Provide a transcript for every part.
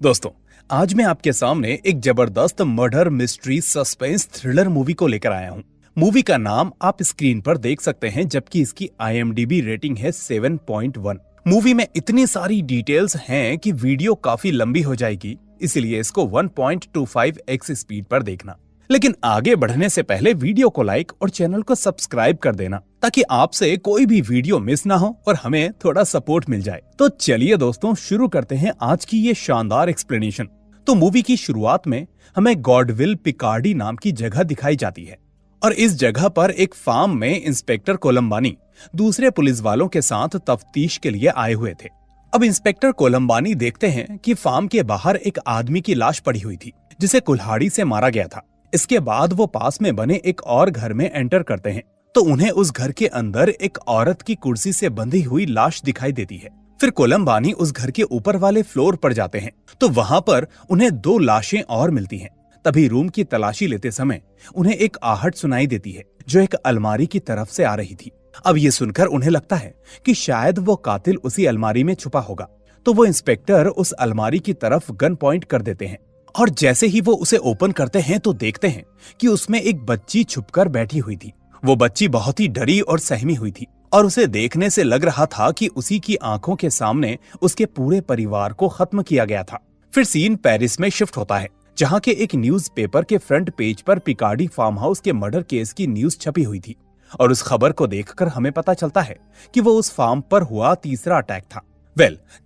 दोस्तों, आज मैं आपके सामने एक जबरदस्त murder mystery suspense thriller movie को लेकर आया हूँ। मूवी का नाम आप स्क्रीन पर देख सकते हैं, जबकि इसकी IMDb रेटिंग है 7.1। मूवी में इतनी सारी डिटेल्स हैं कि वीडियो काफी लंबी हो जाएगी, इसलिए इसको 1.25x स्पीड पर देखना। लेकिन आगे बढ़ने से पहले वीडियो को लाइक और चैनल को सब्सक्राइब कर देना, ताकि आपसे कोई भी वीडियो मिस ना हो और हमें थोड़ा सपोर्ट मिल जाए। तो चलिए दोस्तों, शुरू करते हैं आज की ये शानदार एक्सप्लेनेशन। तो मूवी की शुरुआत में हमें गॉडविल पिकार्डी नाम की जगह दिखाई जाती है और इस जगह पर एक फार्म में इंस्पेक्टर कोलंबानी दूसरे पुलिस वालों के साथ तफ्तीश के लिए आए हुए थे। अब इंस्पेक्टर कोलंबानी देखते हैं कि फार्म के बाहर एक आदमी की लाश पड़ी हुई थी, जिसे कुल्हाड़ी से मारा गया था। इसके बाद वो पास में बने एक और घर में एंटर करते हैं, तो उन्हें उस घर के अंदर एक औरत की कुर्सी से बंधी हुई लाश दिखाई देती है। फिर कोलंबानी उस घर के ऊपर वाले फ्लोर पर जाते हैं, तो वहां पर उन्हें 2 लाशें और मिलती हैं। तभी रूम की तलाशी लेते समय उन्हें एक आहट सुनाई देती है, जो एक अलमारी की तरफ से आ रही थी। अब ये सुनकर उन्हें लगता है कि शायद वो कातिल उसी अलमारी में छुपा होगा, तो वो इंस्पेक्टर उस अलमारी की तरफ गन पॉइंट कर देते हैं और जैसे ही वो उसे ओपन करते हैं तो देखते हैं कि उसमें एक बच्ची छुपकर बैठी हुई थी। वो बच्ची बहुत ही डरी और सहमी हुई थी और उसे देखने से लग रहा था कि उसी की आंखों के सामने उसके पूरे परिवार को खत्म किया गया था। फिर सीन पेरिस में शिफ्ट होता है, जहाँ के एक न्यूज़पेपर के फ्रंट पेज पर पिकार्डी फार्म हाउस के मर्डर केस की न्यूज छपी हुई थी और उस खबर को देखकर हमें पता चलता है कि वो उस फार्म पर हुआ तीसरा अटैक था।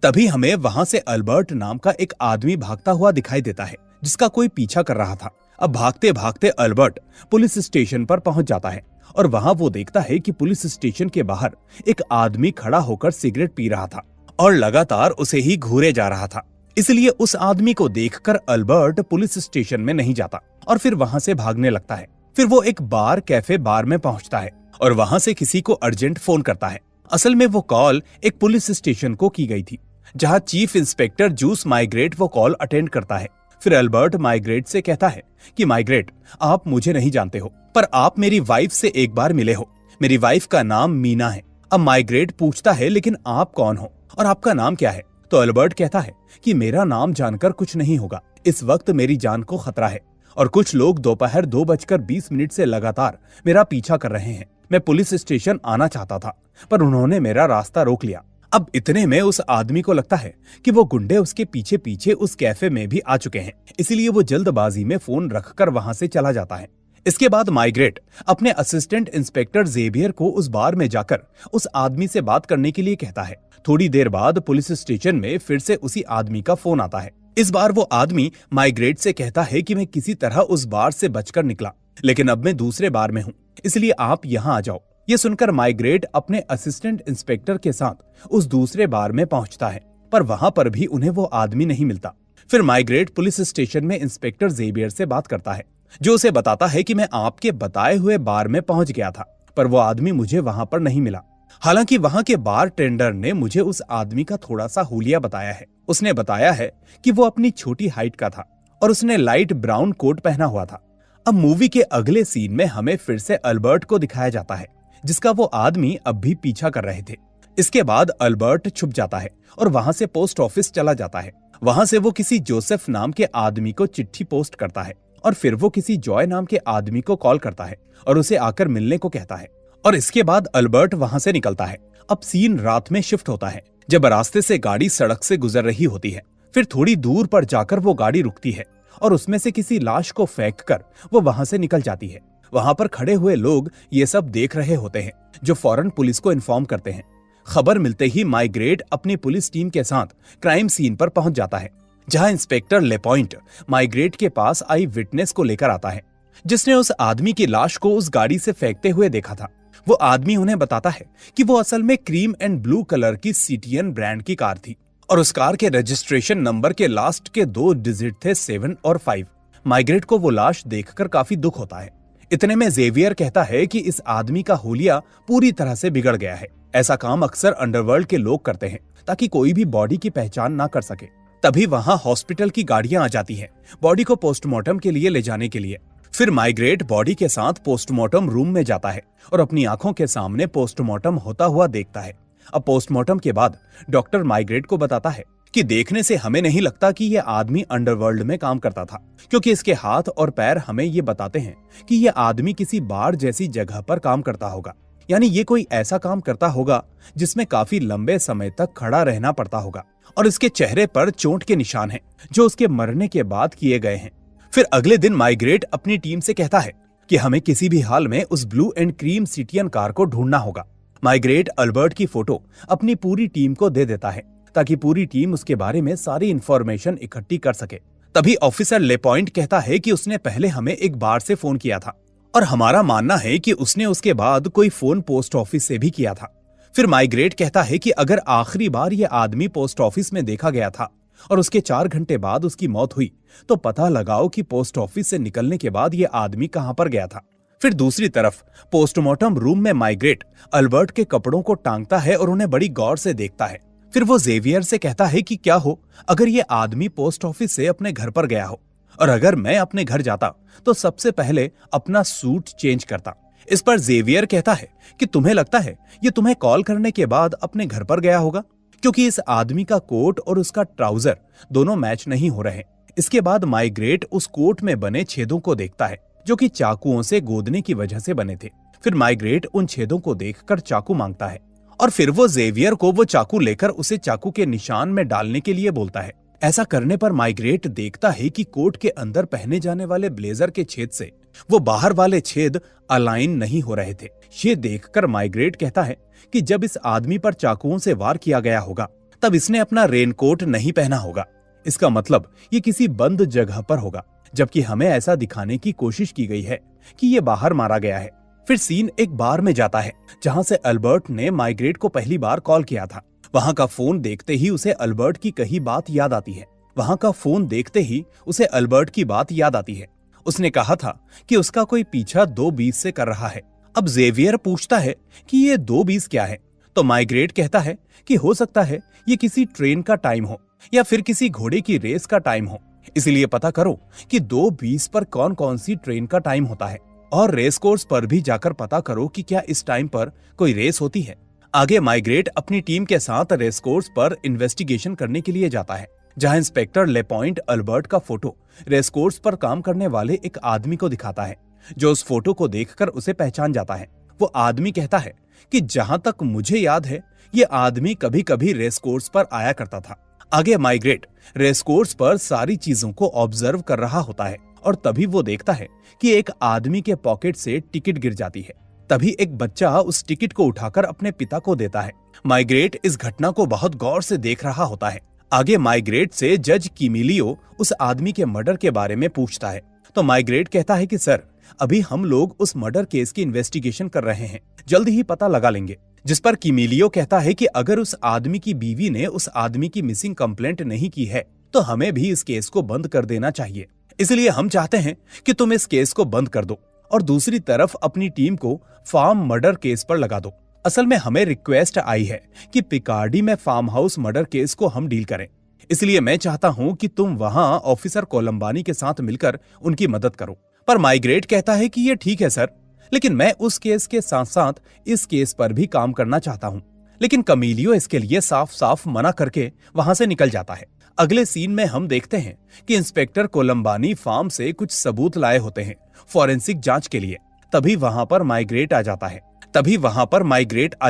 तभी हमें वहां से अल्बर्ट नाम का एक आदमी भागता हुआ दिखाई देता है, जिसका कोई पीछा कर रहा था। अब भागते भागते अल्बर्ट पुलिस स्टेशन पर पहुंच जाता है और वहां वो देखता है कि पुलिस स्टेशन के बाहर एक आदमी खड़ा होकर सिगरेट पी रहा था और लगातार उसे ही घूरे जा रहा था। इसलिए उस आदमी को देखकर अल्बर्ट पुलिस स्टेशन में नहीं जाता और फिर वहां से भागने लगता है। फिर वो एक कैफे बार में पहुंचता है और वहां से किसी को अर्जेंट फोन करता है। असल में वो कॉल एक पुलिस स्टेशन को की गई थी, जहां चीफ इंस्पेक्टर जूस माइग्रेट वो कॉल अटेंड करता है। फिर अल्बर्ट माइग्रेट से कहता है कि माइग्रेट, आप मुझे नहीं जानते हो, पर आप मेरी वाइफ से एक बार मिले हो। मेरी वाइफ का नाम मीना है। अब माइग्रेट पूछता है, लेकिन आप कौन हो और आपका नाम क्या है? तो अल्बर्ट कहता है कि मेरा नाम जानकर कुछ नहीं होगा, इस वक्त मेरी जान को खतरा है और कुछ लोग दोपहर 2:20 से लगातार मेरा पीछा कर रहे हैं। मैं पुलिस स्टेशन आना चाहता था, पर उन्होंने मेरा रास्ता रोक लिया। अब इतने में उस आदमी को लगता है कि वो गुंडे उसके पीछे पीछे उस कैफे में भी आ चुके हैं, इसलिए वो जल्दबाजी में फोन रखकर वहां से चला जाता है। इसके बाद माइग्रेट अपने असिस्टेंट इंस्पेक्टर जेवियर को उस बार में जाकर उस आदमी से बात करने के लिए कहता है। थोड़ी देर बाद पुलिस स्टेशन में फिर से उसी आदमी का फोन आता है। इस बार वो आदमी माइग्रेट से कहता है कि मैं किसी तरह उस बार से बचकर निकला, लेकिन अब मैं दूसरे बार में हूँ, इसलिए आप यहाँ आ जाओ। ये सुनकर माइग्रेट अपने असिस्टेंट इंस्पेक्टर के साथ उस दूसरे बार में पहुंचता है, पर वहां पर भी उन्हें वो आदमी नहीं मिलता। फिर माइग्रेट पुलिस स्टेशन में इंस्पेक्टर जेवियर से बात करता है, जो उसे बताता है कि मैं आपके बताए हुए बार में पहुंच गया था, पर वो आदमी मुझे वहां पर नहीं मिला। हालांकि वहां के बार टेंडर ने मुझे उस आदमी का थोड़ा सा हुलिया बताया है। उसने बताया है कि वो अपनी छोटी हाइट का था और उसने लाइट ब्राउन कोट पहना हुआ था। अब मूवी के अगले सीन में हमें फिर से अल्बर्ट को दिखाया जाता है, जिसका वो आदमी अब भी पीछा कर रहे थे। इसके बाद अल्बर्ट छुप जाता है और वहां से पोस्ट ऑफिस चला जाता है। वहां से वो किसी जोसेफ नाम के आदमी को चिट्ठी पोस्ट करता है और फिर वो किसी जॉय नाम के आदमी को कॉल करता है और उसे आकर मिलने को कहता है और इसके बाद अल्बर्ट वहां से निकलता है। अब सीन रात में शिफ्ट होता है, जब रास्ते से गाड़ी सड़क से गुजर रही होती है। फिर थोड़ी दूर पर जाकर वो गाड़ी रुकती है और उसमें से किसी लाश को फेंक कर वो वहां से निकल जाती है। वहां पर खड़े हुए लोग ये सब देख रहे होते हैं, जो फौरन पुलिस को इन्फॉर्म करते हैं। खबर मिलते ही माइग्रेट अपनी पुलिस टीम के साथ क्राइम सीन पर पहुंच जाता है, जहां इंस्पेक्टर लेपॉइंट माइग्रेट के पास आई विटनेस को लेकर आता है, जिसने उस आदमी की लाश को उस गाड़ी से फेंकते हुए देखा था। वो आदमी उन्हें बताता है कि वो असल में क्रीम एंड ब्लू कलर की सिटियन ब्रांड की कार थी और उस कार के रजिस्ट्रेशन नंबर के लास्ट के 2 डिजिट थे 7 और 5। माइग्रेट को वो लाश देखकर काफी दुख होता है। इतने में जेवियर कहता है कि इस आदमी का हुलिया पूरी तरह से बिगड़ गया है। ऐसा काम अक्सर अंडरवर्ल्ड के लोग करते हैं, ताकि कोई भी बॉडी की पहचान ना कर सके। तभी वहां हॉस्पिटल की गाड़ियां आ जाती हैं, बॉडी को पोस्टमार्टम के लिए ले जाने के लिए। फिर माइग्रेट बॉडी के साथ पोस्टमार्टम रूम में जाता है और अपनी आंखों के सामने पोस्टमार्टम होता हुआ देखता है। अब पोस्टमार्टम के बाद डॉक्टर माइग्रेट को बताता है कि देखने से हमें नहीं लगता कि ये आदमी अंडरवर्ल्ड में काम करता था, क्योंकि इसके हाथ और पैर हमें ये बताते हैं कि ये आदमी किसी बार जैसी जगह पर काम करता होगा। यानी ये कोई ऐसा काम करता होगा जिसमें काफी लंबे समय तक खड़ा रहना पड़ता होगा। और इसके चेहरे पर चोट के निशान हैं, जो उसके मरने के बाद किए गए हैं। फिर अगले दिन माइग्रेट अपनी टीम से कहता है कि हमें किसी भी हाल में उस ब्लू एंड क्रीम सिटियन कार को ढूंढना होगा। माइग्रेट अल्बर्ट की फोटो अपनी पूरी टीम को दे देता है ताकि पूरी टीम उसके बारे में सारी इंफॉर्मेशन इकट्ठी कर सके। तभी ऑफिसर लेपॉइंट कहता है कि उसने पहले हमें एक बार से फोन किया था और हमारा मानना है कि उसने उसके बाद कोई फोन पोस्ट ऑफिस से भी किया था। फिर माइग्रेट कहता है कि अगर आखिरी बार यह आदमी पोस्ट ऑफिस में देखा गया था और उसके 4 घंटे बाद उसकी मौत हुई, तो पता लगाओ कि पोस्ट ऑफिस से निकलने के बाद यह आदमी कहां पर गया था। फिर दूसरी तरफ पोस्टमार्टम रूम में माइग्रेट अल्बर्ट के कपड़ों को टांगता है और उन्हें बड़ी गौर से देखता है। फिर वो जेवियर से कहता है कि क्या हो अगर ये आदमी पोस्ट ऑफिस से अपने घर पर गया हो, और अगर मैं अपने घर जाता तो सबसे पहले अपना सूट चेंज करता। इस पर जेवियर कहता है कि तुम्हें लगता है ये तुम्हें कॉल करने के बाद अपने घर पर गया होगा, क्योंकि इस आदमी का कोट और उसका ट्राउजर दोनों मैच नहीं हो रहे। इसके बाद माइग्रेट उस कोट में बने छेदों को देखता है जो कि चाकुओं से गोदने की वजह से बने थे। फिर माइग्रेट उन छेदों को देखकर चाकू मांगता है और फिर वो जेवियर को वो चाकू लेकर उसे चाकू के निशान में डालने के लिए बोलता है। ऐसा करने पर माइग्रेट देखता है कि कोट के अंदर पहने जाने वाले ब्लेजर के छेद से वो बाहर वाले छेद अलाइन नहीं हो रहे थे। ये देखकर माइग्रेट कहता है कि जब इस आदमी पर चाकुओं से वार किया गया होगा तब इसने अपना रेनकोट नहीं पहना होगा। इसका मतलब ये किसी बंद जगह पर होगा, जबकि हमें ऐसा दिखाने की कोशिश की गई है कि ये बाहर मारा गया है। फिर सीन एक बार में जाता है जहां से अल्बर्ट ने माइग्रेट को पहली बार कॉल किया था। वहां का फोन देखते ही उसे अल्बर्ट की कही बात याद आती है। उसने कहा था कि उसका कोई पीछा 2:20 से कर रहा है। अब जेवियर पूछता है कि ये 2:20 क्या है, तो माइग्रेट कहता है कि हो सकता है ये किसी ट्रेन का टाइम हो या फिर किसी घोड़े की रेस का टाइम हो, इसलिए पता करो कि 2:20 पर कौन कौन सी ट्रेन का टाइम होता है और रेस कोर्स पर भी जाकर पता करो कि क्या इस टाइम पर कोई रेस होती है। आगे माइग्रेट अपनी टीम के साथ रेस कोर्स पर इन्वेस्टिगेशन करने के लिए जाता है, जहां इंस्पेक्टर लेपॉइंट अल्बर्ट का फोटो रेस कोर्स पर काम करने वाले एक आदमी को दिखाता है, जो उस फोटो को देखकर उसे पहचान जाता है। वो आदमी कहता है कि जहां तक मुझे याद है ये आदमी कभी कभी रेस कोर्स पर आया करता था। आगे माइग्रेट रेस कोर्स पर सारी चीजों को ऑब्जर्व कर रहा होता है और तभी वो देखता है कि एक आदमी के पॉकेट से टिकट गिर जाती है। तभी एक बच्चा उस टिकट को उठाकर अपने पिता को देता है। माइग्रेट इस घटना को बहुत गौर से देख रहा होता है। आगे माइग्रेट से जज किमिलियो उस आदमी के मर्डर के बारे में पूछता है, तो माइग्रेट कहता है कि सर, अभी हम लोग उस मर्डर केस की इन्वेस्टिगेशन कर रहे हैं, जल्द ही पता लगा लेंगे। जिस पर किमिलियो कहता है कि अगर उस आदमी की बीवी ने उस आदमी की मिसिंग कंप्लेंट नहीं की है तो हमें भी इस केस को बंद कर देना चाहिए, इसलिए हम चाहते हैं कि तुम इस केस को बंद कर दो और दूसरी तरफ अपनी टीम को फार्म मर्डर केस पर लगा दो। असल में हमें रिक्वेस्ट आई है कि पिकार्डी में फार्म हाउस मर्डर केस को हम डील करें, इसलिए मैं चाहता हूं कि तुम वहां ऑफिसर कोलंबानी के साथ मिलकर उनकी मदद करो। पर माइग्रेट कहता है कि ये ठीक है सर, लेकिन मैं उस केस के साथ साथ इस केस पर भी काम करना चाहता हूं। लेकिन कमीलियो इसके लिए साफ साफ मना करके वहां से निकल जाता है। अगले सीन में हम देखते हैं कि इंस्पेक्टर कोलंबानी फार्म से कुछ सबूत लाए होते हैं फॉरेंसिक जांच के लिए। तभी वहां पर माइग्रेट आ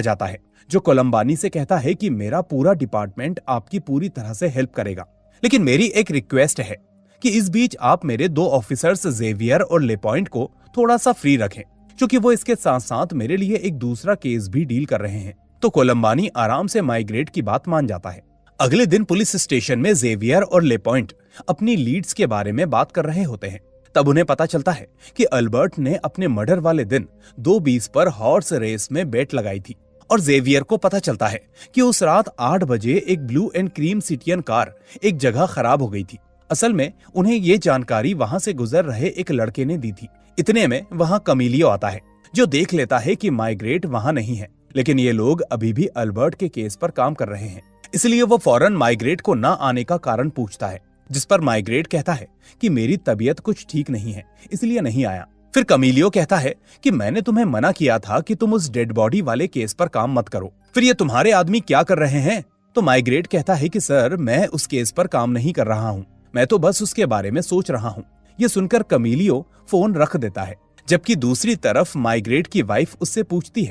जाता है जो कोलंबानी से कहता है कि मेरा पूरा डिपार्टमेंट आपकी पूरी तरह से हेल्प करेगा, लेकिन मेरी एक रिक्वेस्ट है कि इस बीच आप मेरे 2 ऑफिसर्स जेवियर और लेपॉइंट को थोड़ा सा फ्री रखें, क्योंकि वो इसके साथ साथ मेरे लिए एक दूसरा केस भी डील कर रहे हैं। तो कोलंबानी आराम से माइग्रेट की बात मान जाता है। अगले दिन पुलिस स्टेशन में जेवियर और लेपॉइंट अपनी लीड्स के बारे में बात कर रहे होते हैं। तब उन्हें पता चलता है कि अल्बर्ट ने अपने मर्डर वाले दिन 2:20 पर हॉर्स रेस में बेट लगाई थी और जेवियर को पता चलता है कि उस रात 8 बजे एक ब्लू एंड क्रीम सिटियन कार एक जगह खराब हो गई थी। असल में उन्हें ये जानकारी वहां से गुजर रहे एक लड़के ने दी थी। इतने में वहां कमीलियो आता है, जो देख लेता है कि माइग्रेट वहां नहीं है, लेकिन ये लोग अभी भी अल्बर्ट के केस पर काम कर रहे हैं, इसलिए वो फौरन माइग्रेट को न आने का कारण पूछता है। जिस पर माइग्रेट कहता है कि मेरी तबीयत कुछ ठीक नहीं है, इसलिए नहीं आया। फिर कमीलियो कहता है कि मैंने तुम्हें मना किया था कि तुम उस डेड बॉडी वाले केस पर काम मत करो, फिर ये तुम्हारे आदमी क्या कर रहे हैं? तो माइग्रेट कहता है कि सर, मैं उस केस पर काम नहीं कर रहा हूँ, मैं तो बस उसके बारे में सोच रहा हूँ। ये सुनकर कमीलियो फोन रख देता है, जबकि दूसरी तरफ माइग्रेट की वाइफ उससे पूछती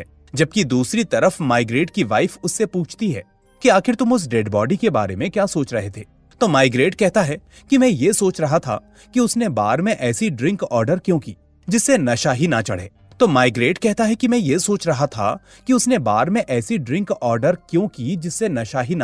है कि आखिर तुम उस डेड बॉडी के बारे में क्या सोच रहे थे। तो माइग्रेट कहता है कि मैं ये सोच रहा था कि उसने बार में ऐसी ड्रिंक ऑर्डर क्यों की जिससे नशा ही ना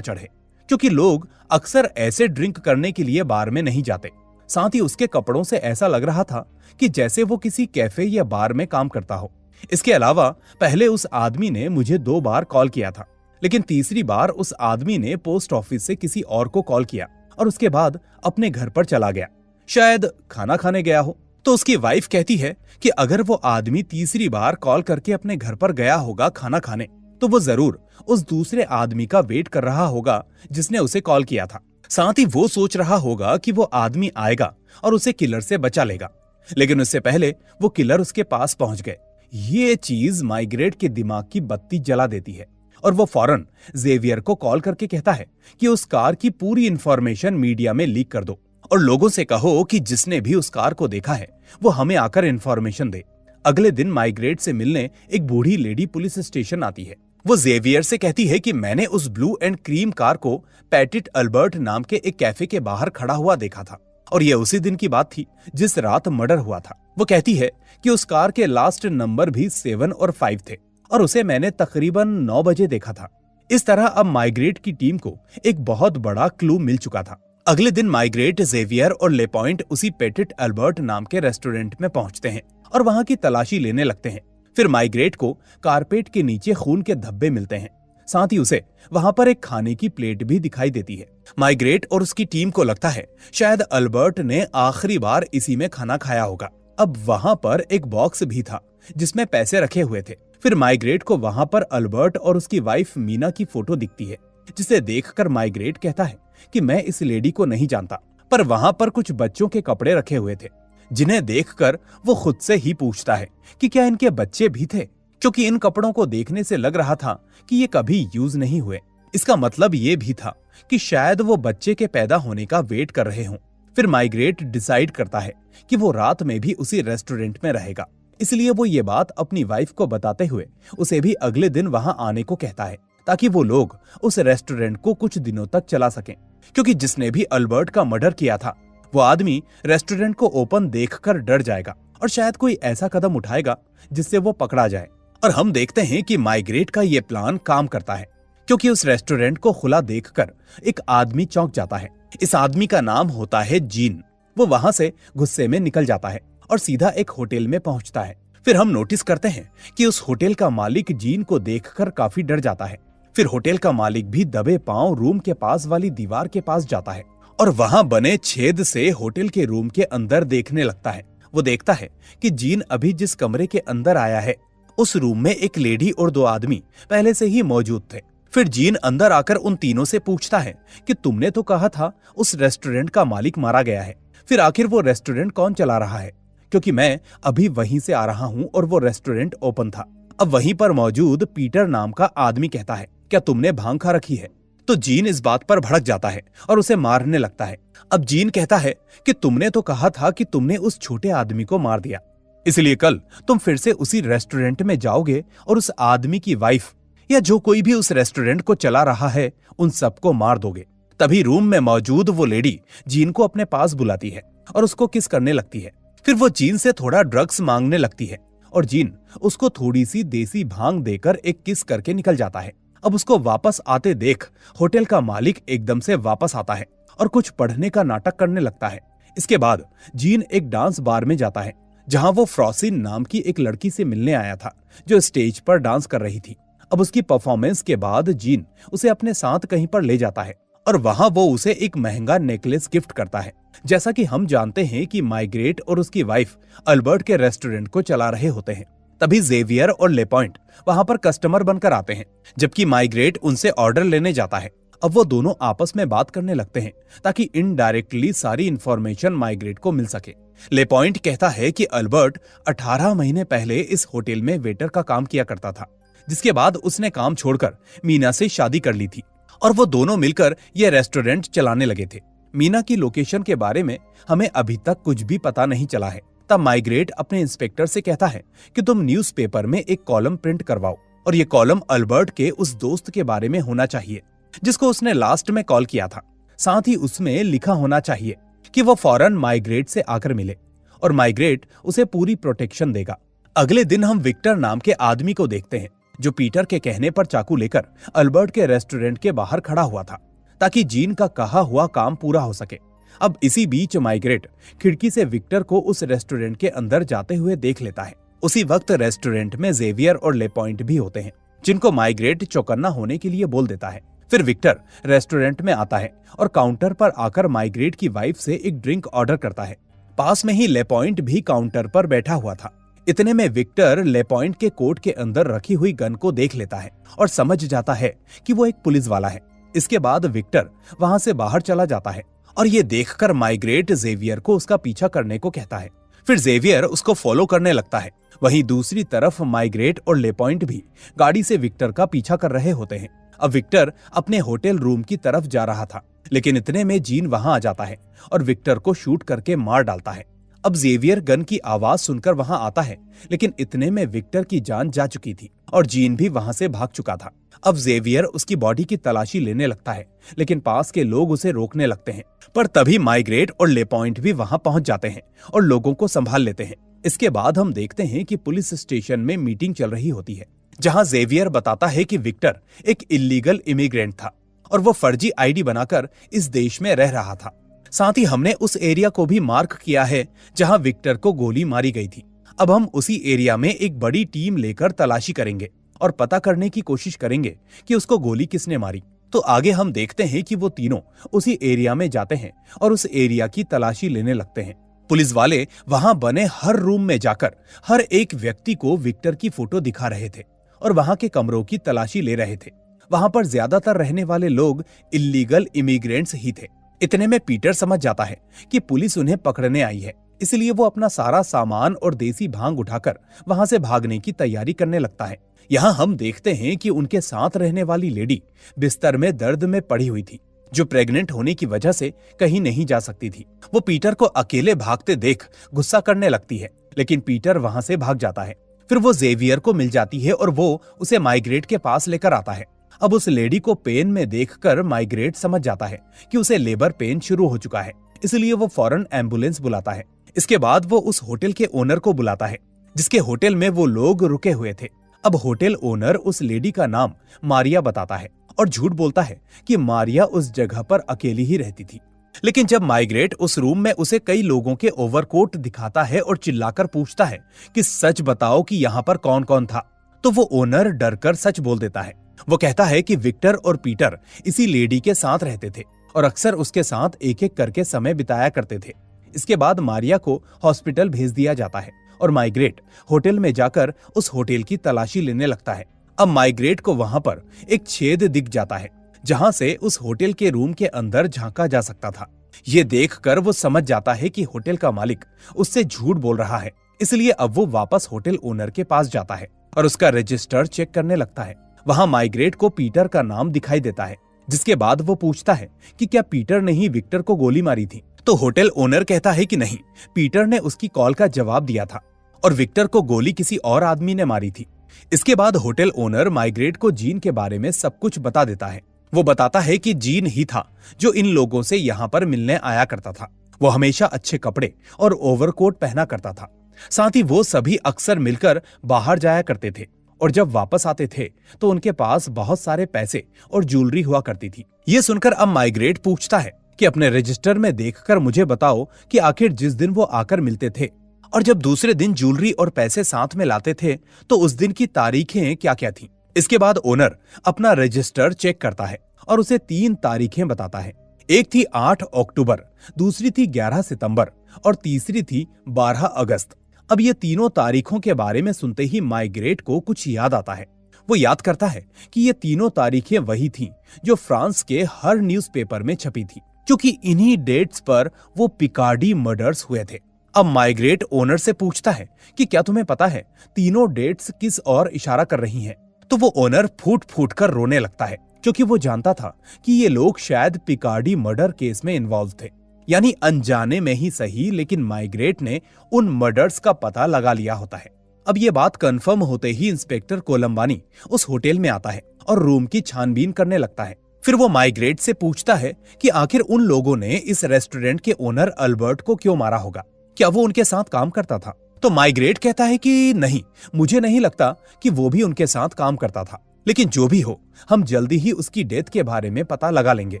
चढ़े। क्योंकि लोग अक्सर ऐसे ड्रिंक करने के लिए बार में नहीं जाते। साथ ही उसके कपड़ों से ऐसा लग रहा था कि जैसे वो किसी कैफे या बार में काम करता हो। इसके अलावा पहले उस आदमी ने मुझे 2 बार कॉल किया था, लेकिन तीसरी बार उस आदमी ने पोस्ट ऑफिस से किसी और को कॉल किया और उसके बाद अपने घर पर चला गया, शायद खाना खाने गया हो। तो उसकी वाइफ कहती है कि अगर वो आदमी तीसरी बार कॉल करके अपने घर पर गया होगा खाना खाने, तो वो जरूर उस दूसरे आदमी का वेट कर रहा होगा जिसने उसे कॉल किया था। साथ ही वो सोच रहा होगा कि वो आदमी आएगा और उसे किलर से बचा लेगा, लेकिन उससे पहले वो किलर उसके पास पहुंच गए। ये चीज माइग्रेट के दिमाग की बत्ती जला देती है और वो फौरन जेवियर को कॉल करके कहता है कि उस कार की पूरी इंफॉर्मेशन मीडिया में लीक कर दो और लोगों से कहो कि जिसने भी उस कार को देखा है वो हमें आकर इंफॉर्मेशन दे। अगले दिन माइग्रेट से मिलने एक बूढ़ी लेडी पुलिस स्टेशन आती है। वो जेवियर से कहती है कि मैंने उस ब्लू एंड क्रीम कार को पैटिट अल्बर्ट नाम के एक कैफे के बाहर खड़ा हुआ देखा था और ये उसी दिन की बात थी जिस रात मर्डर हुआ था। वो कहती है कि उस कार के लास्ट नंबर भी 7 और 5 थे और उसे मैंने तकरीबन 9 बजे देखा था। इस तरह अब माइग्रेट की टीम को एक बहुत बड़ा क्लू मिल चुका था। अगले दिन माइग्रेट, जेवियर और लेपॉइंट उसी पेटिट अल्बर्ट नाम के रेस्टोरेंट में पहुंचते हैं और वहां की तलाशी लेने लगते हैं। फिर माइग्रेट को कारपेट के नीचे खून के धब्बे मिलते हैं। साथ ही उसे वहां पर एक खाने की प्लेट भी दिखाई देती है। माइग्रेट और उसकी टीम को लगता है शायद अल्बर्ट ने आखिरी बार इसी में खाना खाया होगा। अब वहां पर एक बॉक्स भी था जिसमें पैसे रखे हुए थे। फिर माइग्रेट को वहां पर अल्बर्ट और उसकी वाइफ मीना की फोटो दिखती है, जिसे देखकर माइग्रेट कहता है कि मैं इस लेडी को नहीं जानता, पर वहां पर कुछ बच्चों के कपड़े रखे हुए थे जिन्हें देखकर वो खुद से ही पूछता है कि क्या इनके बच्चे भी थे, क्योंकि इन कपड़ों को देखने से लग रहा था कि ये कभी यूज नहीं हुए। इसका मतलब ये भी था कि शायद वो बच्चे के पैदा होने का वेट कर रहे हों। फिर माइग्रेट डिसाइड करता है कि वो रात में भी उसी रेस्टोरेंट में रहेगा, इसलिए वो ये बात अपनी वाइफ को बताते हुए उसे भी अगले दिन वहां आने को कहता है, ताकि वो लोग उस रेस्टोरेंट को कुछ दिनों तक चला सकें। क्योंकि जिसने भी अल्बर्ट का मर्डर किया था वो आदमी रेस्टोरेंट को ओपन देखकर डर जाएगा और शायद कोई ऐसा कदम उठाएगा जिससे वो पकड़ा जाए। और हम देखते हैं कि माइग्रेट का ये प्लान काम करता है, क्योंकि उस रेस्टोरेंट को खुला देखकर एक आदमी चौंक जाता है। इस आदमी का नाम होता है जीन। वो वहां से गुस्से में निकल जाता है और सीधा एक होटल में पहुंचता है। फिर हम नोटिस करते हैं कि उस होटल का मालिक जीन को देखकर काफी डर जाता है। फिर होटल का मालिक भी दबे पांव रूम के पास वाली दीवार के पास जाता है और वहां बने छेद से होटल के रूम के अंदर देखने लगता है। वो देखता है कि जीन अभी जिस कमरे के अंदर आया है उस रूम में एक लेडी और 2 आदमी पहले से ही मौजूद थे। फिर जीन अंदर आकर उन तीनों से पूछता है कि तुमने तो कहा था उस रेस्टोरेंट का मालिक मारा गया है, फिर आखिर वो रेस्टोरेंट कौन चला रहा है? क्योंकि मैं अभी वहीं से आ रहा हूं और वो रेस्टोरेंट ओपन था। अब वहीं पर मौजूद पीटर नाम का आदमी कहता है, क्या तुमने भांग खा रखी है? तो जीन इस बात पर भड़क जाता है और उसे मारने लगता है। अब जीन कहता है कि तुमने तो कहा था कि तुमने उस छोटे आदमी को मार दिया, इसलिए कल तुम फिर से उसी रेस्टोरेंट में जाओगे और उस आदमी की वाइफ या जो कोई भी उस रेस्टोरेंट को चला रहा है उन सबको मार दोगे। तभी रूम में मौजूद वो लेडी जीन को अपने पास बुलाती है और उसको किस करने लगती है। फिर वो जीन से थोड़ा ड्रग्स मांगने लगती है और जीन उसको थोड़ी सी देसी भांग देकर एक किस करके निकल जाता है। अब उसको वापस आते देख होटल का मालिक एकदम से वापस आता है और कुछ पढ़ने का नाटक करने लगता है। इसके बाद जीन एक डांस बार में जाता है जहां वो फ्रॉसिन नाम की एक लड़की से मिलने आया था जो स्टेज पर डांस कर रही थी। अब उसकी परफॉर्मेंस के बाद जीन उसे अपने साथ कहीं पर ले जाता है और वहां वो उसे एक महंगा नेकलेस गिफ्ट करता है। जैसा कि हम जानते हैं कि माइग्रेट और उसकी वाइफ अल्बर्ट के रेस्टोरेंट को चला रहे होते हैं। तभी जेवियर और लेपॉइंट वहां पर कस्टमर बनकर आते हैं, जबकि माइग्रेट उनसे ऑर्डर लेने जाता है। अब वो दोनों आपस में बात करने लगते हैं ताकि इनडायरेक्टली सारी इंफॉर्मेशन माइग्रेट को मिल सके। लेपॉइंट कहता है कि अल्बर्ट 18 महीने पहले इस होटल में वेटर का काम किया करता था, जिसके बाद उसने काम छोड़कर मीना से शादी कर ली थी और वो दोनों मिलकर ये रेस्टोरेंट चलाने लगे थे। मीना की लोकेशन के बारे में हमें अभी तक कुछ भी पता नहीं चला है। तब माइग्रेट अपने इंस्पेक्टर से कहता है कि तुम न्यूज़पेपर में एक कॉलम प्रिंट करवाओ और ये कॉलम अल्बर्ट के उस दोस्त के बारे में होना चाहिए जिसको उसने लास्ट में कॉल किया था। साथ ही उसमें लिखा होना चाहिए कि वो फौरन माइग्रेट से आकर मिले और माइग्रेट उसे पूरी प्रोटेक्शन देगा। अगले दिन हम विक्टर नाम के आदमी को देखते हैं जो पीटर के कहने पर चाकू लेकर अल्बर्ट के रेस्टोरेंट के बाहर खड़ा हुआ था ताकि जीन का कहा हुआ काम पूरा हो सके। अब इसी बीच माइग्रेट खिड़की से विक्टर को उस रेस्टोरेंट के अंदर जाते हुए देख लेता है। उसी वक्त रेस्टोरेंट में जेवियर और लेपॉइंट भी होते हैं जिनको माइग्रेट चौकन्ना होने के लिए बोल देता है। फिर विक्टर रेस्टोरेंट में आता है और काउंटर पर आकर माइग्रेट की वाइफ से एक ड्रिंक ऑर्डर करता है। पास में ही लेपॉइंट भी काउंटर पर बैठा हुआ था। इतने में विक्टर लेपॉइंट के कोट के अंदर रखी हुई गन को देख लेता है और समझ जाता है कि वो एक पुलिस वाला है। इसके बाद विक्टर वहां से बाहर चला जाता है और ये देखकर माइग्रेट जेवियर को उसका पीछा करने को कहता है। फिर जेवियर उसको फॉलो करने लगता है। वहीं दूसरी तरफ माइग्रेट और लेपॉइंट भी गाड़ी से विक्टर का पीछा कर रहे होते हैं। अब विक्टर अपने होटल रूम की तरफ जा रहा था, लेकिन इतने में जीन वहां आ जाता है और विक्टर को शूट करके मार डालता है। अब जेवियर गन की आवाज सुनकर वहां आता है, लेकिन इतने में विक्टर की जान जा चुकी थी और जीन भी वहां से भाग चुका था। अब जेवियर उसकी बॉडी की तलाशी लेने लगता है, लेकिन पास के लोग उसे रोकने लगते हैं। पर तभी माइग्रेट और लेपॉइंट भी वहां पहुंच जाते हैं और लोगों को संभाल लेते हैं। इसके बाद हम देखते हैं कि पुलिस स्टेशन में मीटिंग चल रही होती है, जहां जेवियर बताता है कि विक्टर एक इल्लीगल इमिग्रेंट था और वो फर्जी आईडी बनाकर इस देश में रह रहा था। साथ ही हमने उस एरिया को भी मार्क किया है जहां विक्टर को गोली मारी गई थी। अब हम उसी एरिया में एक बड़ी टीम लेकर तलाशी करेंगे और पता करने की कोशिश करेंगे कि उसको गोली किसने मारी। तो आगे हम देखते हैं कि वो तीनों उसी एरिया में जाते हैं और उस एरिया की तलाशी लेने लगते हैं। पुलिस वाले वहां बने हर रूम में जाकर हर एक व्यक्ति को विक्टर की फोटो दिखा रहे थे और वहां के कमरों की तलाशी ले रहे थे। वहां पर ज्यादातर रहने वाले लोग इल्लीगल इमिग्रेंट्स ही थे। इतने में पीटर समझ जाता है कि पुलिस उन्हें पकड़ने आई है, इसलिए वो अपना सारा सामान और देसी भांग उठाकर वहां से भागने की तैयारी करने लगता है। यहाँ हम देखते हैं कि उनके साथ रहने वाली लेडी बिस्तर में दर्द में पड़ी हुई थी, जो प्रेग्नेंट होने की वजह से कहीं नहीं जा सकती थी। वो पीटर को अकेले भागते देख गुस्सा करने लगती है, लेकिन पीटर वहां से भाग जाता है। फिर वो जेवियर को मिल जाती है और वो उसे माइग्रेट के पास लेकर आता है। अब उस लेडी को पेन में देखकर माइग्रेट समझ जाता है कि उसे लेबर पेन शुरू हो चुका है, इसलिए वो फौरन एम्बुलेंस बुलाता है। इसके बाद वो उस होटल के ओनर को बुलाता है जिसके होटल में वो लोग रुके हुए थे। अब होटल ओनर उस लेडी का नाम मारिया बताता है और झूठ बोलता है कि मारिया उस जगह पर अकेली ही रहती थी। लेकिन जब माइग्रेट उस रूम में उसे कई लोगों के ओवरकोट दिखाता है और चिल्लाकर पूछता है कि सच बताओ कि यहाँ पर कौन कौन था, तो वो ओनर डरकर सच बोल देता है। वो कहता है कि विक्टर और पीटर इसी लेडी के साथ रहते थे और अक्सर उसके साथ एक एक करके समय बिताया करते थे। इसके बाद मारिया को हॉस्पिटल भेज दिया जाता है और माइग्रेट होटल में जाकर उस होटल की तलाशी लेने लगता है। अब माइग्रेट को वहां पर एक छेद दिख जाता है जहां से उस होटल के रूम के अंदर झांका जा सकता था। ये देखकर वो समझ जाता है कि होटल का मालिक उससे झूठ बोल रहा है, इसलिए अब वो वापस होटल ओनर के पास जाता है और उसका रजिस्टर चेक करने लगता है। वहां माइग्रेट को पीटर का नाम दिखाई देता है, जिसके बाद वो पूछता है कि क्या पीटर ने ही विक्टर को गोली मारी थी। तो होटल ओनर कहता है कि नहीं, पीटर ने उसकी कॉल का जवाब दिया था और विक्टर को गोली किसी और आदमी ने मारी थी। इसके बाद होटल ओनर माइग्रेट को जीन के बारे में सब कुछ बता देता है। वो बताता है कि जीन ही था जो इन लोगों से यहाँ पर मिलने आया करता था। वो हमेशा अच्छे कपड़े और ओवरकोट पहना करता था। साथ ही वो सभी अक्सर मिलकर बाहर जाया करते थे और जब वापस आते थे तो उनके पास बहुत सारे पैसे और ज्वेलरी हुआ करती थी। ये सुनकर अब माइग्रेट पूछता है कि अपने रजिस्टर में देखकर मुझे बताओ कि आखिर जिस दिन वो आकर मिलते थे और जब दूसरे दिन ज्वेलरी और पैसे साथ में लाते थे तो उस दिन की तारीखें क्या क्या थी। इसके बाद ओनर अपना रजिस्टर चेक करता है और उसे 3 तारीखें बताता है। एक थी 8 अक्टूबर, दूसरी थी 11 सितंबर और तीसरी थी 12 अगस्त। अब ये तीनों तारीखों के बारे में सुनते ही माइग्रेट को कुछ याद आता है। वो याद करता है कि ये तीनों तारीखें वही थीं जो फ्रांस के हर न्यूज़पेपर में छपी थी, क्योंकि इन्हीं डेट्स पर वो पिकार्डी मर्डर्स हुए थे। अब माइग्रेट ओनर से पूछता है कि क्या तुम्हें पता है तीनों डेट्स किस ओर इशारा कर रही हैं? तो वो ओनर फूट फूट कर रोने लगता है, क्योंकि वो जानता था कि ये लोग शायद पिकार्डी मर्डर केस में इन्वॉल्व थे। यानी अनजाने में ही सही, लेकिन माइग्रेट ने उन मर्डर्स का पता लगा लिया होता है। अब ये बात कंफर्म होते ही इंस्पेक्टर कोलंबानी उस होटल में आता है और रूम की छानबीन करने लगता है। फिर वो माइग्रेट से पूछता है कि आखिर उन लोगों ने इस रेस्टोरेंट के ओनर अल्बर्ट को क्यों मारा होगा, क्या वो उनके साथ काम करता था? तो माइग्रेट कहता है कि नहीं, मुझे नहीं लगता कि वो भी उनके साथ काम करता था, लेकिन जो भी हो हम जल्दी ही उसकी डेथ के बारे में पता लगा लेंगे।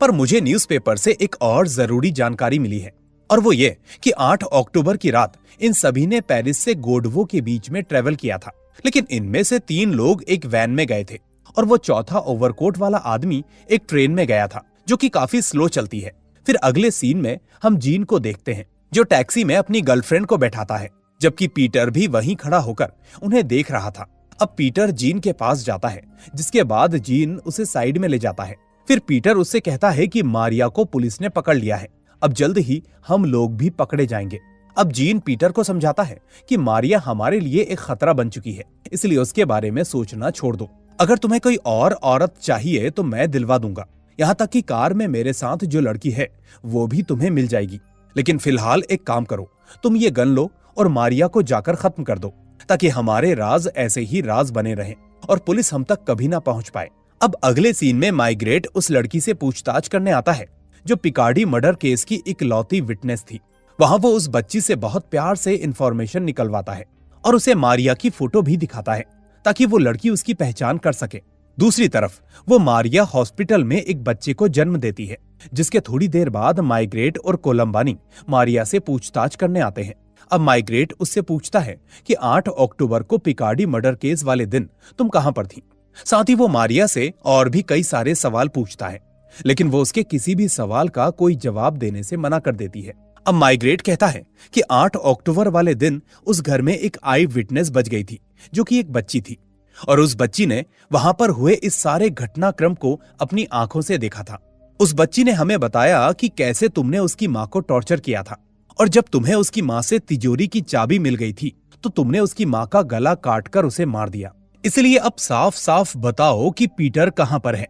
पर मुझे न्यूज़पेपर से एक और जरूरी जानकारी मिली है, और वो ये कि 8 अक्टूबर की रात इन सभी ने पेरिस से गोडवो के बीच में ट्रेवल किया था, लेकिन इनमें से 3 लोग एक वैन में गए थे और वो चौथा ओवरकोट वाला आदमी एक ट्रेन में गया था जो कि काफी स्लो चलती है। फिर अगले सीन में हम जीन को देखते हैं जो टैक्सी में अपनी गर्लफ्रेंड को बैठाता है, जबकि पीटर भी वहीं खड़ा होकर उन्हें देख रहा था। अब पीटर जीन के पास जाता है, जिसके बाद जीन उसे साइड में ले जाता है। फिर पीटर उससे कहता है कि मारिया को पुलिस ने पकड़ लिया है, अब जल्द ही हम लोग भी पकड़े जाएंगे। अब जीन पीटर को समझाता है कि मारिया हमारे लिए एक खतरा बन चुकी है, इसलिए उसके बारे में सोचना छोड़ दो। अगर तुम्हें कोई और औरत चाहिए तो मैं दिलवा दूंगा, यहाँ तक कि कार में मेरे साथ जो लड़की है वो भी तुम्हें मिल जाएगी। लेकिन फिलहाल एक काम करो, तुम ये गन लो और मारिया को जाकर खत्म कर दो, ताकि हमारे राज ऐसे ही राज बने रहें और पुलिस हम तक कभी ना पहुंच पाए। अब अगले सीन में माइग्रेट उस लड़की से पूछताछ करने आता है जो पिकार्डी मर्डर केस की इकलौती विटनेस थी। वहां वो उस बच्ची से बहुत प्यार से इंफॉर्मेशन निकलवाता है और उसे मारिया की फोटो भी दिखाता है ताकि वो लड़की उसकी पहचान कर सके। दूसरी तरफ वो मारिया हॉस्पिटल में एक बच्चे को जन्म देती है, जिसके थोड़ी देर बाद माइग्रेट और कोलंबानी मारिया से पूछताछ करने आते हैं। अब माइग्रेट उससे पूछता है कि 8 अक्टूबर को पिकार्डी मर्डर केस वाले दिन तुम कहां पर थी। साथ ही वो मारिया से और भी कई सारे सवाल पूछता है, लेकिन वो उसके किसी भी सवाल का कोई जवाब देने से मना कर देती है। अब माइग्रेट कहता है कि 8 अक्टूबर वाले दिन उस घर में एक आई विटनेस बच गई थी जो कि एक बच्ची थी, और उस बच्ची ने वहां पर हुए इस सारे घटनाक्रम को अपनी आंखों से देखा था। उस बच्ची ने हमें बताया कि कैसे तुमने उसकी मां को टॉर्चर किया था, और जब तुम्हें उसकी मां से तिजोरी की चाबी मिल गई थी तो तुमने उसकी मां का गला काटकर उसे मार दिया। इसलिए अब साफ साफ बताओ कि पीटर कहां पर है,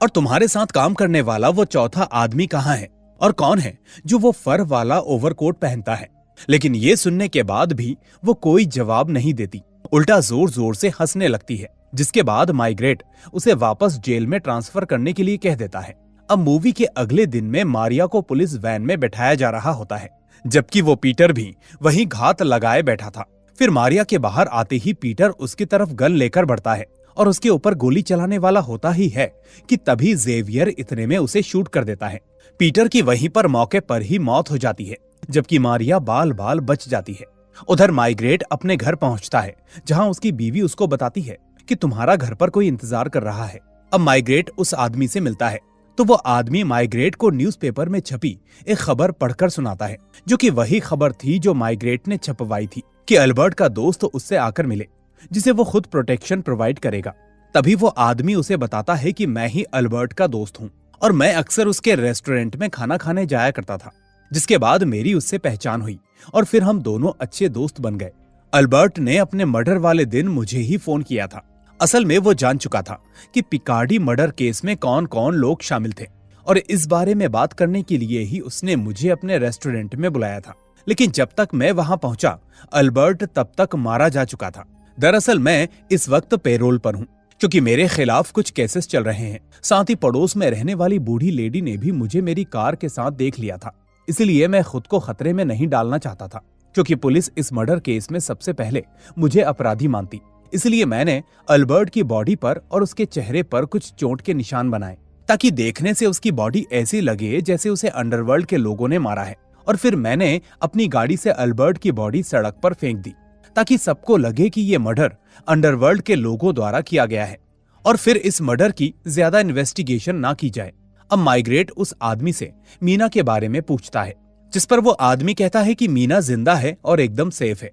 और तुम्हारे साथ काम करने वाला वो चौथा आदमी कहां है, और कौन है जो वो फर वाला ओवरकोट पहनता है। लेकिन ये सुनने के बाद भी वो कोई जवाब नहीं देती, उल्टा जोर जोर से हंसने लगती है, जिसके बाद माइग्रेट उसे वापस जेल में ट्रांसफर करने के लिए कह देता है। अब मूवी के अगले दिन में मारिया को पुलिस वैन में बैठाया जा रहा होता है, जबकि वो पीटर भी वहीं घात लगाए बैठा था। फिर मारिया के बाहर आते ही पीटर उसकी तरफ गन लेकर बढ़ता है और उसके ऊपर गोली चलाने वाला होता ही है कि तभी जेवियर इतने में उसे शूट कर देता है। पीटर की वहीं पर मौके पर ही मौत हो जाती है, जबकि मारिया बाल बाल बच जाती है। उधर माइग्रेट अपने घर पहुंचता है, जहां उसकी बीवी उसको बताती है कि तुम्हारा घर पर कोई इंतजार कर रहा है। अब माइग्रेट उस आदमी से मिलता है तो वो आदमी माइग्रेट को न्यूज़पेपर में छपी एक खबर पढ़कर सुनाता है, जो कि वही खबर थी जो माइग्रेट ने छपवाई थी कि अल्बर्ट का दोस्त उससे आकर मिले, जिसे वो खुद प्रोटेक्शन प्रोवाइड करेगा। तभी वो आदमी उसे बताता है कि मैं ही अल्बर्ट का दोस्त हूँ और मैं अक्सर उसके रेस्टोरेंट में खाना खाने जाया करता था, जिसके बाद मेरी उससे पहचान हुई और फिर हम दोनों अच्छे दोस्त बन गए। अल्बर्ट ने अपने मर्डर वाले दिन मुझे ही फोन किया था। असल में वो जान चुका था कि पिकार्डी मर्डर केस में कौन कौन लोग शामिल थे, और इस बारे में बात करने के लिए ही उसने मुझे अपने रेस्टोरेंट में बुलाया था। लेकिन जब तक मैं वहां पहुंचा, अल्बर्ट तब तक मारा जा चुका था। दरअसल मैं इस वक्त पेरोल पर हूं, क्योंकि मेरे खिलाफ कुछ केसेस चल रहे हैं। साथ ही पड़ोस में रहने वाली बूढ़ी लेडी ने भी मुझे मेरी कार के साथ देख लिया था, इसलिए मैं खुद को खतरे में नहीं डालना चाहता था, क्योंकि पुलिस इस मर्डर केस में सबसे पहले मुझे अपराधी मानती। इसलिए मैंने अल्बर्ट की बॉडी पर और उसके चेहरे पर कुछ चोट के निशान बनाए, ताकि देखने से उसकी बॉडी ऐसी लगे जैसे उसे अंडरवर्ल्ड के लोगों ने मारा है। और फिर मैंने अपनी गाड़ी से अल्बर्ट की बॉडी सड़क पर फेंक दी, ताकि सबको लगे कि ये मर्डर अंडरवर्ल्ड के लोगों द्वारा किया गया है, और फिर इस मर्डर की ज्यादा इन्वेस्टिगेशन ना की जाए। अब माइग्रेट उस आदमी से मीना के बारे में पूछता है, जिस पर वो आदमी कहता है कि मीना जिंदा है और एकदम सेफ है।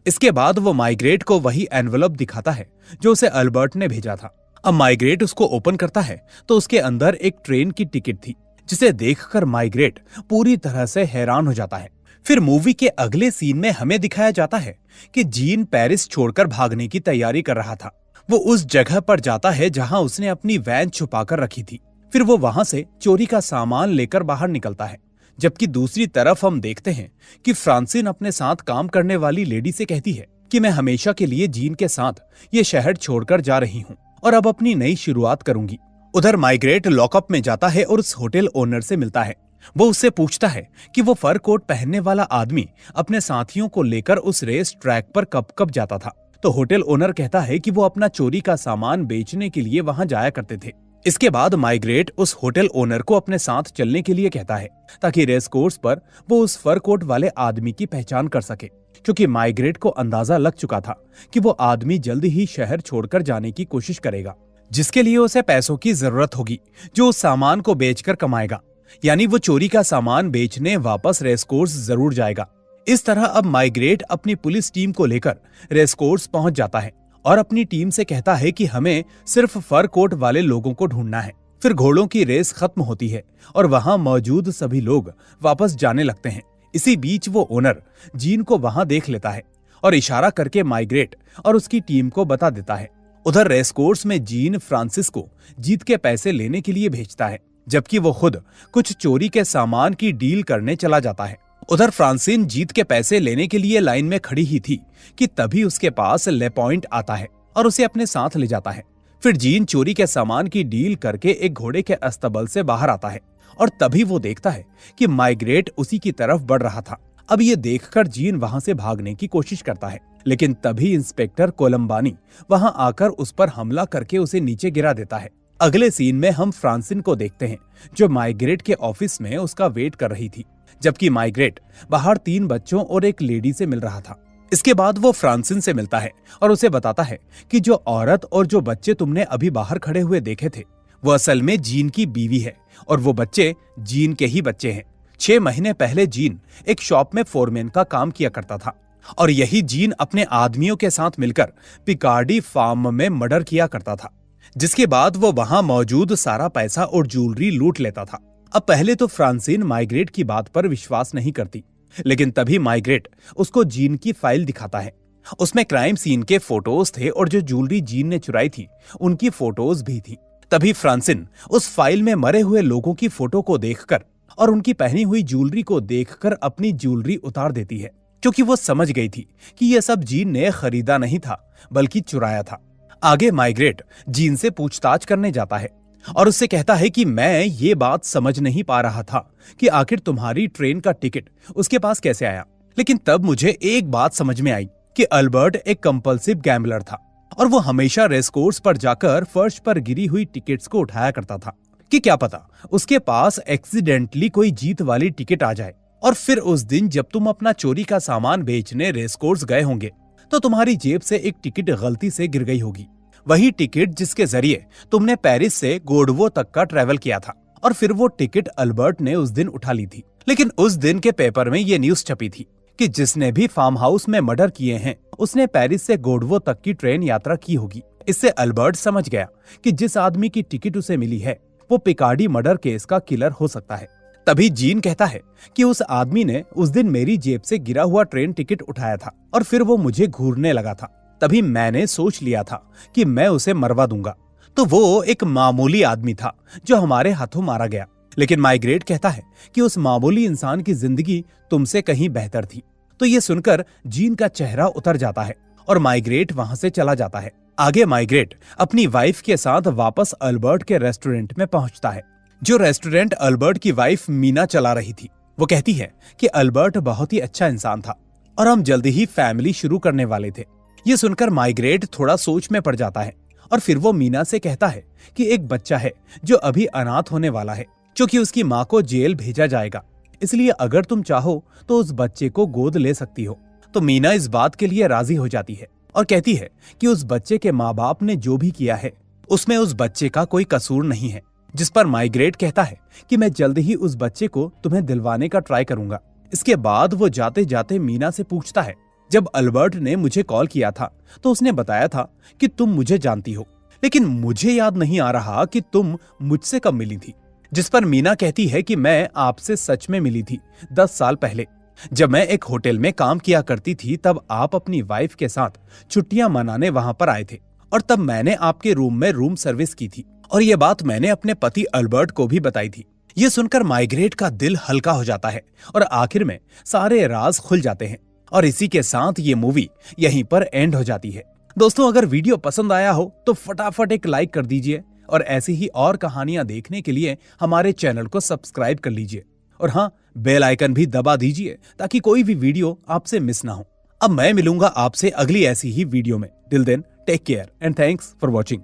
इसके बाद वो माइग्रेट को वही एनवलप दिखाता है जो उसे अल्बर्ट ने भेजा था। अब माइग्रेट उसको ओपन करता है तो उसके अंदर एक ट्रेन की टिकट थी, जिसे देखकर माइग्रेट पूरी तरह से हैरान हो जाता है। फिर मूवी के अगले सीन में हमें दिखाया जाता है कि जीन पेरिस छोड़कर भागने की तैयारी कर रहा था। वो उस जगह पर जाता है जहां उसने अपनी वैन छुपाकर रखी थी। फिर वो वहां से चोरी का सामान लेकर बाहर निकलता है। जबकि दूसरी तरफ हम देखते हैं कि फ्रांसिन अपने साथ काम करने वाली लेडी से कहती है कि मैं हमेशा के लिए जीन के साथ ये शहर छोड़कर जा रही हूँ और अब अपनी नई शुरुआत करूंगी। उधर माइग्रेट लॉकअप में जाता है और उस होटल ओनर से मिलता है। वो उससे पूछता है कि वो फर कोट पहनने वाला आदमी अपने साथियों को लेकर उस रेस ट्रैक पर कब कब जाता था। तो होटल ओनर कहता है कि वो अपना चोरी का सामान बेचने के लिए वहां जाया करते थे। इसके बाद माइग्रेट उस होटल ओनर को अपने साथ चलने के लिए कहता है ताकि रेस कोर्स पर वो उस फर कोट वाले आदमी की पहचान कर सके, क्योंकि माइग्रेट को अंदाजा लग चुका था कि वो आदमी जल्दी ही शहर छोड़कर जाने की कोशिश करेगा, जिसके लिए उसे पैसों की जरूरत होगी जो उस सामान को बेचकर कमाएगा। यानी वो चोरी का सामान बेचने वापस रेस कोर्स जरूर जाएगा। इस तरह अब माइग्रेट अपनी पुलिस टीम को लेकर रेस कोर्स पहुंच जाता है और अपनी टीम से कहता है कि हमें सिर्फ फर कोट वाले लोगों को ढूंढना है। फिर घोड़ों की रेस खत्म होती है और वहां मौजूद सभी लोग वापस जाने लगते हैं। इसी बीच वो ओनर जीन को वहां देख लेता है और इशारा करके माइग्रेट और उसकी टीम को बता देता है। उधर रेस कोर्स में जीन फ्रांसिस को जीत के पैसे लेने के लिए भेजता है, जबकि वो खुद कुछ चोरी के सामान की डील करने चला जाता है। उधर फ्रांसिन जीत के पैसे लेने के लिए लाइन में खड़ी ही थी कि तभी उसके पास लेपॉइंट आता है और उसे अपने साथ ले जाता है। फिर जीन चोरी के सामान की डील करके एक घोड़े के अस्तबल से बाहर आता है और तभी वो देखता है कि माइग्रेट उसी की तरफ बढ़ रहा था। अब ये देखकर जीन वहां से भागने की कोशिश करता है, लेकिन तभी इंस्पेक्टर कोलंबानी वहां आकर उस पर हमला करके उसे नीचे गिरा देता है। अगले सीन में हम फ्रांसिन को देखते हैं जो माइग्रेट के ऑफिस में उसका वेट कर रही थी, जबकि माइग्रेट बाहर 3 बच्चों और एक लेडी से मिल रहा था। इसके बाद वो फ्रांसिन से मिलता है और उसे बताता है कि जो औरत और जो बच्चे तुमने अभी बाहर खड़े हुए देखे थे वो असल में जीन की बीवी है और वो बच्चे जीन के ही बच्चे हैं। 6 महीने पहले जीन एक शॉप में फोरमैन का काम किया करता था और यही जीन अपने आदमियों के साथ मिलकर पिकार्डी फार्म में मर्डर किया करता था, जिसके बाद वो वहां मौजूद सारा पैसा और ज्वेलरी लूट लेता था। अब पहले तो फ्रांसिन माइग्रेट की बात पर विश्वास नहीं करती, लेकिन तभी माइग्रेट उसको जीन की फाइल दिखाता है। उसमें क्राइम सीन के फोटोज थे और जो ज्वेलरी जीन ने चुराई थी उनकी फोटोज भी थी। तभी फ्रांसिन उस फाइल में मरे हुए लोगों की फोटो को देखकर और उनकी पहनी हुई ज्वेलरी को देखकर अपनी ज्वेलरी उतार देती है, क्योंकि वो समझ गई थी कि यह सब जीन ने खरीदा नहीं था बल्कि चुराया था। आगे माइग्रेट जीन से पूछताछ करने जाता है और उससे कहता है कि मैं ये बात समझ नहीं पा रहा था कि आखिर तुम्हारी ट्रेन का टिकट उसके पास कैसे आया, लेकिन तब मुझे एक बात समझ में आई कि अल्बर्ट एक कंपल्सिव गैम्बलर था और वो हमेशा रेस कोर्स पर जाकर फर्श पर गिरी हुई टिकट्स को उठाया करता था कि क्या पता उसके पास एक्सीडेंटली कोई जीत वाली टिकट आ जाए और फिर उस दिन जब तुम अपना चोरी का सामान बेचने रेस कोर्स गए होंगे तो तुम्हारी जेब से एक टिकट गलती से गिर गई होगी, वही टिकट जिसके जरिए तुमने पेरिस से गोडवो तक का ट्रेवल किया था और फिर वो टिकट अल्बर्ट ने उस दिन उठा ली थी। लेकिन उस दिन के पेपर में ये न्यूज छपी थी कि जिसने भी फार्म हाउस में मर्डर किए हैं उसने पेरिस से गोडवो तक की ट्रेन यात्रा की होगी। इससे अल्बर्ट समझ गया कि जिस आदमी की टिकट उसे मिली है वो पिकार्डी मर्डर केस का किलर हो सकता है। तभी जीन कहता है कि उस आदमी ने उस दिन मेरी जेब से गिरा हुआ ट्रेन टिकट उठाया था और फिर वो मुझे घूरने लगा था। तभी मैंने सोच लिया था कि मैं उसे मरवा दूंगा। तो वो एक मामूली आदमी था जो हमारे हाथों मारा गया। लेकिन माइग्रेट कहता है कि उस मामूली इंसान की जिंदगी तुमसे कहीं बेहतर थी। तो ये सुनकर जीन का चेहरा उतर जाता है और माइग्रेट वहां से चला जाता है। आगे माइग्रेट अपनी वाइफ के साथ वापस अल्बर्ट के रेस्टोरेंट में पहुंचता है, जो रेस्टोरेंट अल्बर्ट की वाइफ मीना चला रही थी। वो कहती है कि अल्बर्ट बहुत ही अच्छा इंसान था और हम जल्दी ही फैमिली शुरू करने वाले थे। ये सुनकर माइग्रेट थोड़ा सोच में पड़ जाता है और फिर वो मीना से कहता है कि एक बच्चा है जो अभी अनाथ होने वाला है, क्योंकि उसकी माँ को जेल भेजा जाएगा, इसलिए अगर तुम चाहो तो उस बच्चे को गोद ले सकती हो। तो मीना इस बात के लिए राजी हो जाती है और कहती है कि उस बच्चे के माँ बाप ने जो भी किया है उसमें उस बच्चे का कोई कसूर नहीं है। जिस पर माइग्रेट कहता है कि मैं जल्द ही उस बच्चे को तुम्हें दिलवाने का ट्राई करूंगा। इसके बाद वो जाते जाते मीना से पूछता है, जब अल्बर्ट ने मुझे कॉल किया था तो उसने बताया था कि तुम मुझे जानती हो, लेकिन मुझे याद नहीं आ रहा कि तुम मुझसे कब मिली थी। जिस पर मीना कहती है कि मैं आपसे सच में मिली थी 10 साल पहले, जब मैं एक होटल में काम किया करती थी। तब आप अपनी वाइफ के साथ छुट्टियां मनाने वहां पर आए थे और तब मैंने आपके रूम में रूम सर्विस की थी और ये बात मैंने अपने पति अल्बर्ट को भी बताई थी। ये सुनकर माइग्रेट का दिल हल्का हो जाता है और आखिर में सारे राज खुल जाते हैं और इसी के साथ ये मूवी यहीं पर एंड हो जाती है। दोस्तों, अगर वीडियो पसंद आया हो तो फटाफट एक लाइक कर दीजिए और ऐसी ही और कहानियां देखने के लिए हमारे चैनल को सब्सक्राइब कर लीजिए और हाँ, बेल आइकन भी दबा दीजिए ताकि कोई भी वीडियो आपसे मिस ना हो। अब मैं मिलूंगा आपसे अगली ऐसी ही वीडियो में। Till then take care and thanks for watching.